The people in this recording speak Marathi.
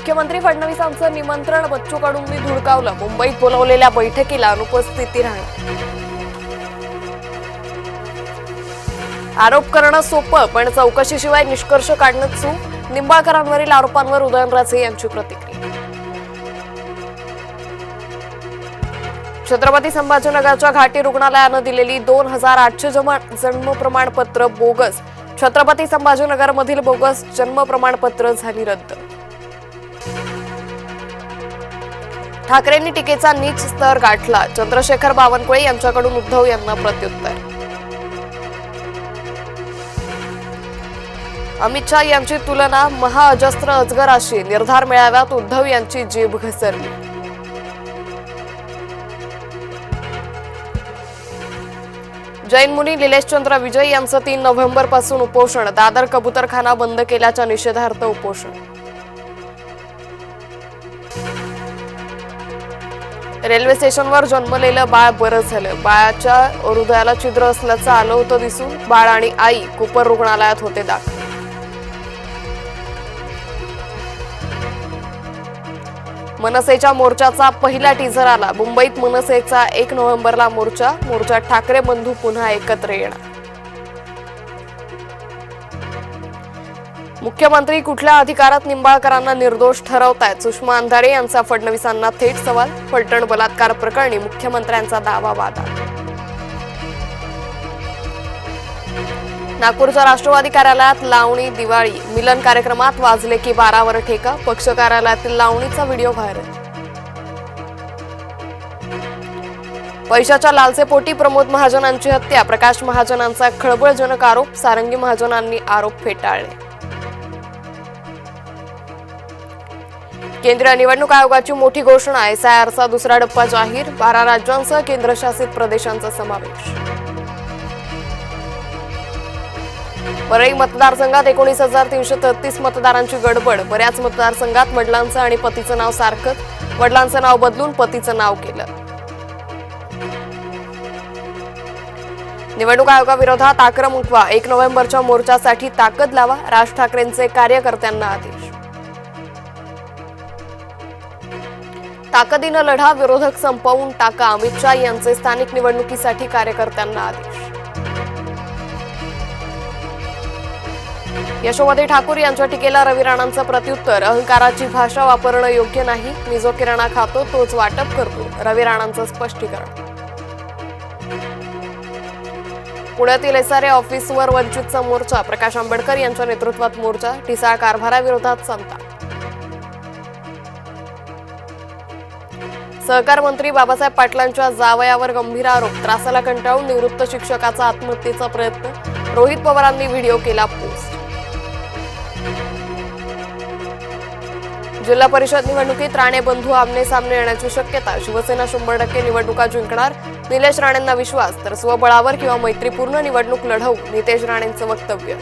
मुख्यमंत्री फडणवीसांचं निमंत्रण बच्चू कडूंनी धुडकावलं. मुंबईत बोलावलेल्या बैठकीला अनुपस्थिती राहणार. आरोप करणं सोपं, पण चौकशीशिवाय निष्कर्ष काढणं चूक. निंबाळकरांवरील आरोपांवर उदयनराजे यांची प्रतिक्रिया. छत्रपती संभाजीनगरच्या घाटी रुग्णालयानं दिलेली 2800 जन्म प्रमाणपत्र बोगस. छत्रपती संभाजीनगरमधील बोगस जन्म प्रमाणपत्र झाली रद्द. ठाकरेंनी टीकेचा नीच स्तर गाठला. चंद्रशेखर बावनकुळे यांच्याकडून उद्धव यांना प्रत्युत्तर. अमित शहा यांची तुलना महाअजस्त्र अजगराशी. निर्धार मेळाव्यात उद्धव यांची जीभ घसरली. जैन मुनी निलेशचंद्र विजय यांचं 3 नोव्हेंबरपासून उपोषण. दादर कबूतरखाना बंद केल्याच्या निषेधार्थ उपोषण. रेल्वे स्टेशनवर जन्मलेलं बाळ बरं झालं. बाळाच्या हृदयाला छिद्र असल्याचं आलं होतं दिसून. बाळ आणि आई कुपर रुग्णालयात होते दाखल. मनसेच्या मोर्चाचा पहिला टीझर आला. मुंबईत मनसेचा 1 नोव्हेंबरला मोर्चात ठाकरे बंधू पुन्हा एकत्र येणार. मुख्यमंत्री कुठल्या अधिकारात निंबाळकरांना निर्दोष ठरवतायत? सुषमा अंधारे यांचा फडणवीसांना थेट सवाल. फलटण बलात्कार प्रकरणी मुख्यमंत्र्यांचा दावा वादात. नागपूरच्या राष्ट्रवादी कार्यालयात लावणी दिवाळी. मिलन कार्यक्रमात वाजले की 12वर ठेका. पक्ष कार्यालयातील लावणीचा व्हिडिओ व्हायरल. पैशाच्या लालसेपोटी प्रमोद महाजनांची हत्या. प्रकाश महाजनांचा खळबळजनक आरोप. सारंगी महाजनांनी आरोप फेटाळले. केंद्रीय निवडणूक आयोगाची मोठी घोषणा. SIRचा दुसरा टप्पा जाहीर. 12 राज्यांसह केंद्रशासित प्रदेशांचा समावेश. परळी मतदारसंघात 19,333 मतदारांची गडबड. बऱ्याच मतदारसंघात वडिलांचं आणि पतीचं नाव सारखंच. वडिलांचं नाव बदलून पतीचं नाव केलं. निवडणूक आयोगाविरोधात आक्रमक व्हा. 1 नोव्हेंबरच्या मोर्चासाठी ताकद लावा. राज ठाकरेंचे कार्यकर्त्यांना आदेश. ताकदीनं लढा. विरोधक संपवून टाका. अमित शहा यांचे स्थानिक निवडणुकीसाठी कार्यकर्त्यांना आदेश. यशोमती ठाकूर यांच्या टीकेला रवी राणांचं प्रत्युत्तर. अहंकाराची भाषा वापरणं योग्य नाही. मी जो किराणा खातो तोच वाटप करतो. रवी राणांचं स्पष्टीकरण. पुण्यातील SRA ऑफिसवर वंचितचा मोर्चा. प्रकाश आंबेडकर यांच्या नेतृत्वात मोर्चा. ढिसाळ कारभाराविरोधात संताप. सहकार मंत्री बाबासाहेब पाटलांच्या जावयावर गंभीर आरोप. त्रासाला कंटाळून निवृत्त शिक्षकाचा आत्महत्येचा प्रयत्न. रोहित पवारांनी व्हिडिओ केला पोस्ट. जिल्हा परिषद निवडणुकीत राणे बंधू आमने सामने येण्याची शक्यता. शिवसेना 100% निवडणुका जिंकणार. निलेश राणेंना विश्वास. तर स्वबळावर किंवा मैत्रीपूर्ण निवडणूक लढवू. नितेश राणेंचं वक्तव्य.